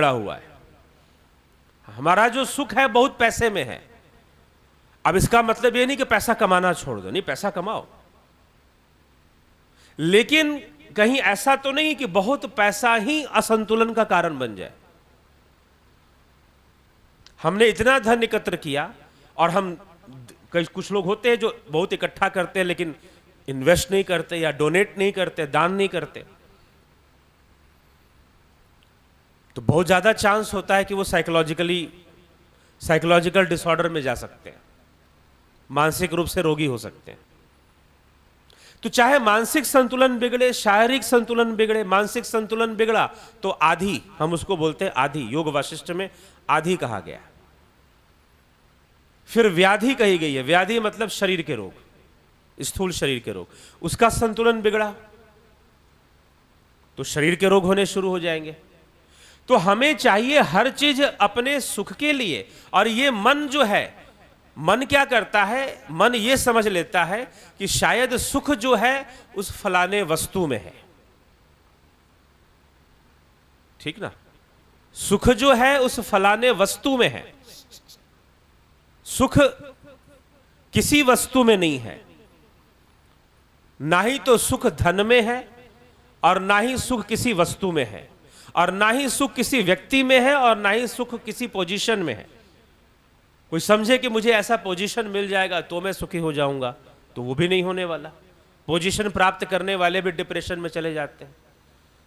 बिगड़ा हुआ है। हमारा जो सुख है बहुत पैसे में है। अब इसका मतलब ये नहीं कि पैसा कमाना छोड़ दो, नहीं, पैसा कमाओ, लेकिन कहीं ऐसा तो नहीं कि बहुत पैसा ही असंतुलन का कारण बन जाए। हमने इतना धन एकत्र किया और हम कुछ लोग होते हैं जो बहुत इकट्ठा करते हैं लेकिन इन्वेस्ट नहीं करते या डोनेट नहीं करते, दान नहीं करते, तो बहुत ज्यादा चांस होता है कि वो साइकोलॉजिकल डिसऑर्डर में जा सकते हैं, मानसिक रूप से रोगी हो सकते हैं। तो चाहे मानसिक संतुलन बिगड़े, शारीरिक संतुलन बिगड़े, मानसिक संतुलन बिगड़ा तो आधि, हम उसको बोलते हैं आधि, योग वाशिष्ठ में आधि कहा गया। फिर व्याधि कही गई है। व्याधि मतलब शरीर के रोग, स्थूल शरीर के रोग, उसका संतुलन बिगड़ा तो शरीर के रोग होने शुरू हो जाएंगे। तो हमें चाहिए हर चीज अपने सुख के लिए। और ये मन जो है, मन क्या करता है, मन ये समझ लेता है कि शायद सुख जो है उस फलाने वस्तु में है, ठीक ना, सुख जो है उस फलाने वस्तु में है। सुख किसी वस्तु में नहीं है, ना ही तो सुख धन में है और ना ही सुख किसी वस्तु में है, और ना ही सुख किसी व्यक्ति में है और ना ही सुख किसी पोजीशन में है। कोई समझे कि मुझे ऐसा पोजीशन मिल जाएगा तो मैं सुखी हो जाऊंगा, तो वो भी नहीं होने वाला। पोजीशन प्राप्त करने वाले भी डिप्रेशन में चले जाते हैं।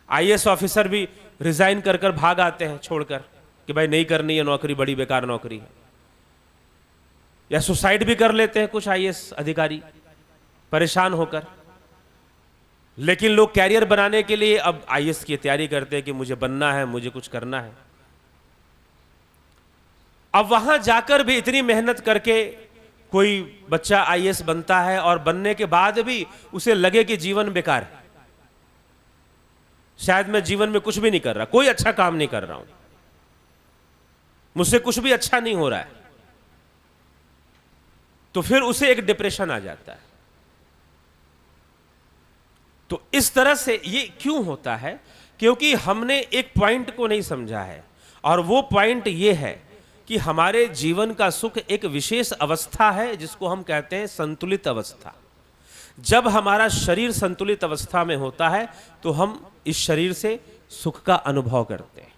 आईएएस ऑफिसर भी रिजाइन कर कर भाग आते हैं छोड़कर कि भाई नहीं करनी है नौकरी, बड़ी बेकार नौकरी है। या सुसाइड भी कर लेते हैं कुछ आईएएस अधिकारी परेशान होकर। लेकिन लोग कैरियर बनाने के लिए अब आईएएस की तैयारी करते हैं कि मुझे बनना है, मुझे कुछ करना है। अब वहां जाकर भी इतनी मेहनत करके कोई बच्चा आईएएस बनता है और बनने के बाद भी उसे लगे कि जीवन बेकार है, शायद मैं जीवन में कुछ भी नहीं कर रहा, कोई अच्छा काम नहीं कर रहा हूं, मुझसे कुछ भी अच्छा नहीं हो रहा है, तो फिर उसे एक डिप्रेशन आ जाता है। तो इस तरह से ये क्यों होता है? क्योंकि हमने एक पॉइंट को नहीं समझा है, और वो पॉइंट ये है कि हमारे जीवन का सुख एक विशेष अवस्था है जिसको हम कहते हैं संतुलित अवस्था। जब हमारा शरीर संतुलित अवस्था में होता है तो हम इस शरीर से सुख का अनुभव करते हैं।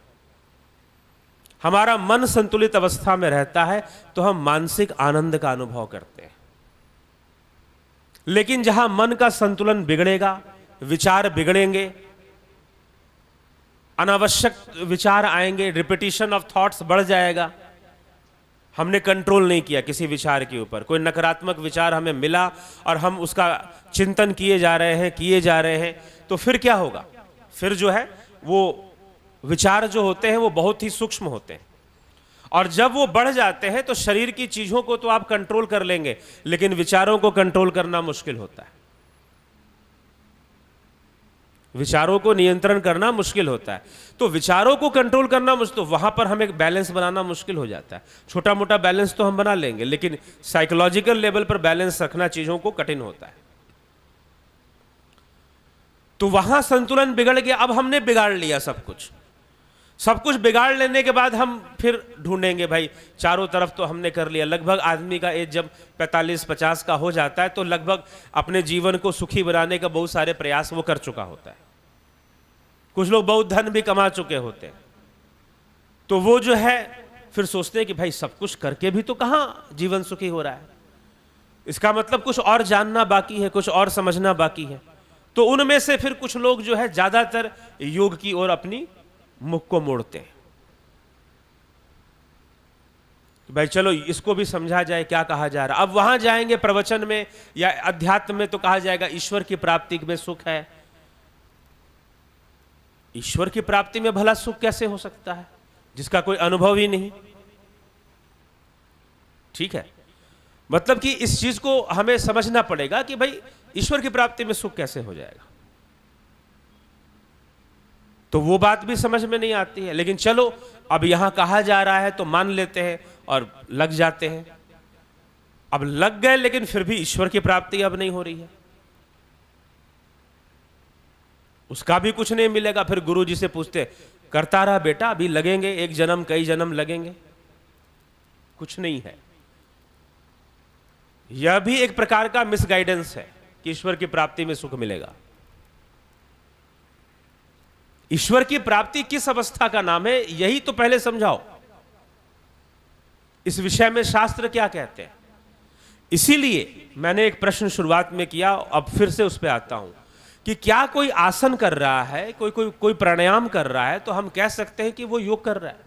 हमारा मन संतुलित अवस्था में रहता है तो हम मानसिक आनंद का अनुभव करते हैं। लेकिन जहां मन का संतुलन बिगड़ेगा, विचार बिगड़ेंगे, अनावश्यक विचार आएंगे, रिपीटिशन ऑफ थॉट्स बढ़ जाएगा, हमने कंट्रोल नहीं किया किसी विचार के ऊपर, कोई नकारात्मक विचार हमें मिला और हम उसका चिंतन किए जा रहे हैं, तो फिर क्या होगा? फिर जो है वो विचार जो होते हैं वो बहुत ही सूक्ष्म होते हैं, और जब वो बढ़ जाते हैं तो शरीर की चीजों को तो आप कंट्रोल कर लेंगे लेकिन विचारों को कंट्रोल करना मुश्किल होता है। विचारों को नियंत्रण करना मुश्किल होता है। तो विचारों को कंट्रोल करना मुश्किल, तो वहां पर हमें बैलेंस बनाना मुश्किल हो जाता है। छोटा मोटा बैलेंस तो हम बना लेंगे लेकिन साइकोलॉजिकल लेवल पर बैलेंस रखना चीजों को कठिन होता है। तो वहां संतुलन बिगड़ गया। अब हमने बिगाड़ लिया सब कुछ बिगाड़ लेने के बाद हम फिर ढूंढेंगे, भाई चारों तरफ तो हमने कर लिया। लगभग आदमी का एज जब 45-50 का हो जाता है तो लगभग अपने जीवन को सुखी बनाने का बहुत सारे प्रयास वो कर चुका होता है। कुछ लोग बहुत धन भी कमा चुके होते हैं, तो वो जो है फिर सोचते हैं कि भाई सब कुछ करके भी तो कहां जीवन सुखी हो रहा है, इसका मतलब कुछ और जानना बाकी है, कुछ और समझना बाकी है। तो उनमें से फिर कुछ लोग जो है ज्यादातर योग की ओर अपनी मुख को मोड़ते हैं। तो भाई चलो इसको भी समझा जाए क्या कहा जा रहा है। अब वहां जाएंगे प्रवचन में या अध्यात्म में तो कहा जाएगा ईश्वर की प्राप्ति में सुख है। ईश्वर की प्राप्ति में भला सुख कैसे हो सकता है जिसका कोई अनुभव ही नहीं? ठीक है, मतलब कि इस चीज को हमें समझना पड़ेगा कि भाई ईश्वर की प्राप्ति में सुख कैसे हो जाएगा। तो वो बात भी समझ में नहीं आती है, लेकिन चलो अब यहां कहा जा रहा है तो मान लेते हैं और लग जाते हैं। अब लग गए लेकिन फिर भी ईश्वर की प्राप्ति अब नहीं हो रही है, उसका भी कुछ नहीं मिलेगा। फिर गुरु जी से पूछते करता रहा बेटा, अभी लगेंगे एक जन्म कई जन्म लगेंगे, कुछ नहीं है। यह भी एक प्रकार का मिसगाइडेंस है कि ईश्वर की प्राप्ति में सुख मिलेगा। ईश्वर की प्राप्ति किस अवस्था का नाम है, यही तो पहले समझाओ। इस विषय में शास्त्र क्या कहते हैं। इसीलिए मैंने एक प्रश्न शुरुआत में किया, अब फिर से उस पर आता हूं कि क्या कोई आसन कर रहा है, कोई प्राणायाम कर रहा है, तो हम कह सकते हैं कि वो योग कर रहा है।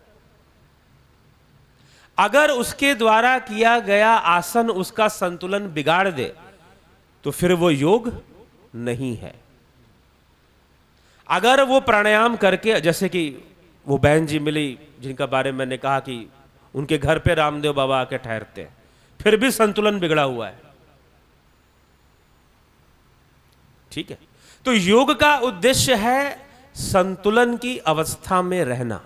अगर उसके द्वारा किया गया आसन उसका संतुलन बिगाड़ दे तो फिर वो योग नहीं है। अगर वो प्राणायाम करके, जैसे कि वो बहन जी मिली जिनका बारे में मैंने कहा कि उनके घर पे रामदेव बाबा आके ठहरते हैं, फिर भी संतुलन बिगड़ा हुआ है। ठीक है, तो योग का उद्देश्य है संतुलन की अवस्था में रहना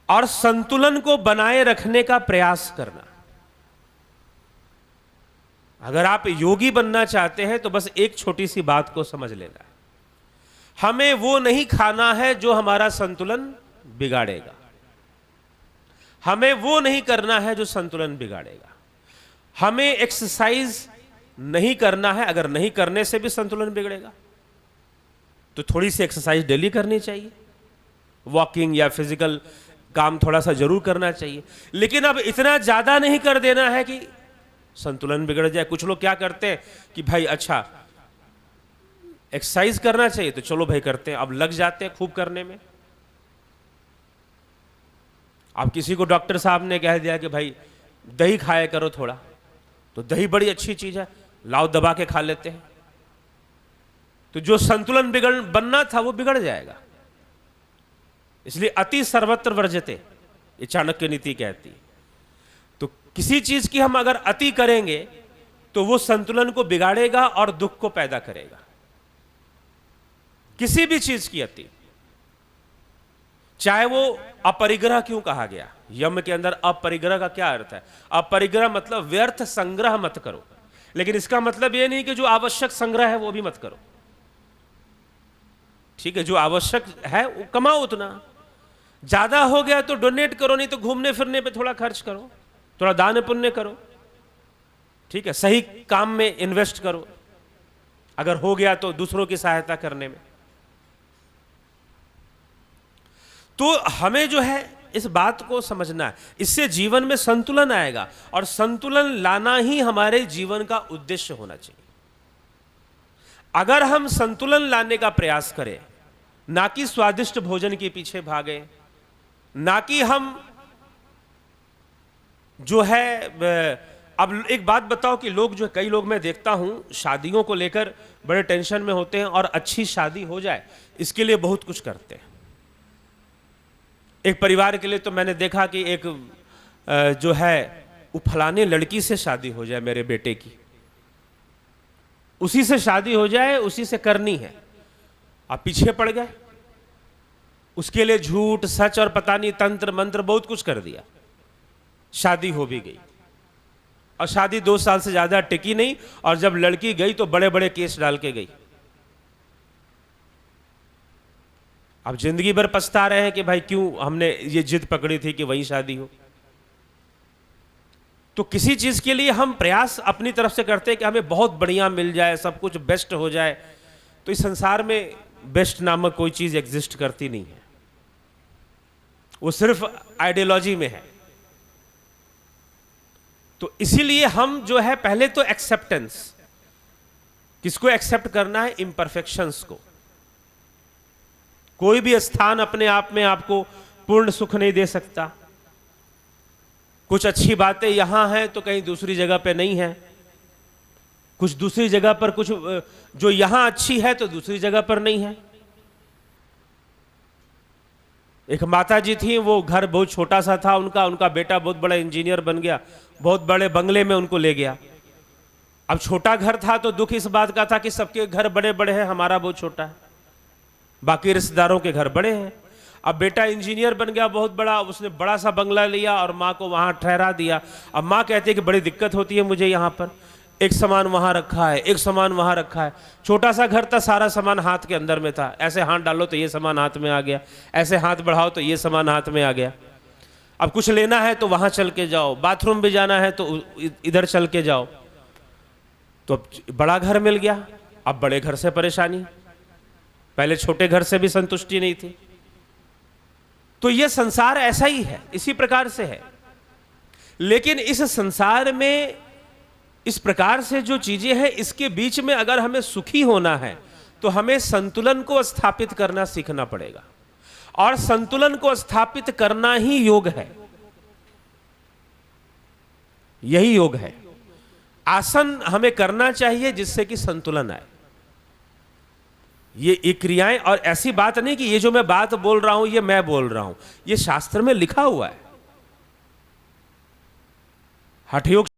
और संतुलन को बनाए रखने का प्रयास करना। अगर आप योगी बनना चाहते हैं तो बस एक छोटी सी बात को समझ लेना है, हमें वो नहीं खाना है जो हमारा संतुलन बिगाड़ेगा, हमें वो नहीं करना है जो संतुलन बिगाड़ेगा, हमें एक्सरसाइज नहीं करना है, अगर नहीं करने से भी संतुलन बिगड़ेगा तो थोड़ी सी एक्सरसाइज डेली करनी चाहिए, वॉकिंग या फिजिकल काम थोड़ा सा जरूर करना चाहिए। लेकिन अब इतना ज्यादा नहीं कर देना है कि संतुलन बिगड़ जाए। कुछ लोग क्या करते हैं कि भाई अच्छा एक्सरसाइज करना चाहिए तो चलो भाई करते हैं, अब लग जाते हैं खूब करने में। अब किसी को डॉक्टर साहब ने कह दिया कि भाई दही खाया करो थोड़ा, तो दही बड़ी अच्छी चीज है, लाओ दबा के खा लेते हैं, तो जो संतुलन बनना था वो बिगड़ जाएगा। इसलिए अति सर्वत्र वर्जते, ये चाणक्य नीति कहती है। तो किसी चीज की हम अगर अति करेंगे तो वो संतुलन को बिगाड़ेगा और दुख को पैदा करेगा। किसी भी चीज की अति, चाहे वो अपरिग्रह क्यों कहा गया, यम के अंदर अपरिग्रह का क्या अर्थ है? अपरिग्रह मतलब व्यर्थ संग्रह मत करो, लेकिन इसका मतलब यह नहीं कि जो आवश्यक संग्रह है वो भी मत करो। ठीक है, जो आवश्यक है वो कमाओ, उतना ज्यादा हो गया तो डोनेट करो, नहीं तो घूमने फिरने पे थोड़ा खर्च करो, थोड़ा दान पुण्य करो। ठीक है, सही काम में इन्वेस्ट करो, अगर हो गया तो दूसरों की सहायता करने में। तो हमें जो है इस बात को समझना है, इससे जीवन में संतुलन आएगा और संतुलन लाना ही हमारे जीवन का उद्देश्य होना चाहिए। अगर हम संतुलन लाने का प्रयास करें, ना कि स्वादिष्ट भोजन के पीछे भागे, ना कि हम जो है, अब एक बात बताओ कि लोग जो, कई लोग मैं देखता हूं शादियों को लेकर बड़े टेंशन में होते हैं और अच्छी शादी हो जाए इसके लिए बहुत कुछ करते हैं। एक परिवार के लिए तो मैंने देखा कि एक जो है वो फलाने लड़की से शादी हो जाए, मेरे बेटे की, उसी से शादी हो जाए, उसी से करनी है। आप पीछे पड़ गए, उसके लिए झूठ सच और पता नहीं तंत्र मंत्र बहुत कुछ कर दिया, शादी हो भी गई और शादी 2 साल से ज्यादा टिकी नहीं, और जब लड़की गई तो बड़े बड़े केस डाल के गई। अब जिंदगी भर पछता रहे हैं कि भाई क्यों हमने ये जिद पकड़ी थी कि वही शादी हो। तो किसी चीज के लिए हम प्रयास अपनी तरफ से करते हैं कि हमें बहुत बढ़िया मिल जाए, सब कुछ बेस्ट हो जाए, तो इस संसार में बेस्ट नामक कोई चीज एग्जिस्ट करती नहीं है, वो सिर्फ आइडियोलॉजी में है। तो इसीलिए हम जो है पहले तो एक्सेप्टेंस, किसको एक्सेप्ट करना है? इम्परफेक्शंस को। कोई भी स्थान अपने आप में आपको पूर्ण सुख नहीं दे सकता। कुछ अच्छी बातें यहां हैं तो कहीं दूसरी जगह पे नहीं है, कुछ दूसरी जगह पर, कुछ जो यहां अच्छी है तो दूसरी जगह पर नहीं है। एक माता जी थी, वो घर बहुत छोटा सा था उनका बेटा बहुत बड़ा इंजीनियर बन गया, बहुत बड़े बंगले में उनको ले गया। अब छोटा घर था तो दुख इस बात का था कि सबके घर बड़े बड़े हैं, हमारा बहुत छोटा है, बाकी रिश्तेदारों के घर बड़े हैं। अब बेटा इंजीनियर बन गया बहुत बड़ा, उसने बड़ा सा बंगला लिया और माँ को वहां ठहरा दिया। अब माँ कहती है कि बड़ी दिक्कत होती है मुझे यहाँ पर, एक सामान वहां रखा है, एक सामान वहां रखा है। छोटा सा घर था, सारा सामान हाथ के अंदर में था। ऐसे हाथ डालो तो ये सामान हाथ में आ गया, ऐसे हाथ बढ़ाओ तो ये सामान हाथ में आ गया। अब कुछ लेना है तो वहां चल के जाओ, बाथरूम भी जाना है तो इधर चल के जाओ। तो अब बड़ा घर मिल गया, अब बड़े घर से परेशानी, पहले छोटे घर से भी संतुष्टि नहीं थी। तो यह संसार ऐसा ही है, इसी प्रकार से है। लेकिन इस संसार में इस प्रकार से जो चीजें हैं, इसके बीच में अगर हमें सुखी होना है तो हमें संतुलन को स्थापित करना सीखना पड़ेगा। और संतुलन को स्थापित करना ही योग है, यही योग है। आसन हमें करना चाहिए जिससे कि संतुलन आए। ये क्रियाएं, और ऐसी बात नहीं कि ये जो मैं बात बोल रहा हूं ये मैं बोल रहा हूं, ये शास्त्र में लिखा हुआ है। हठयोग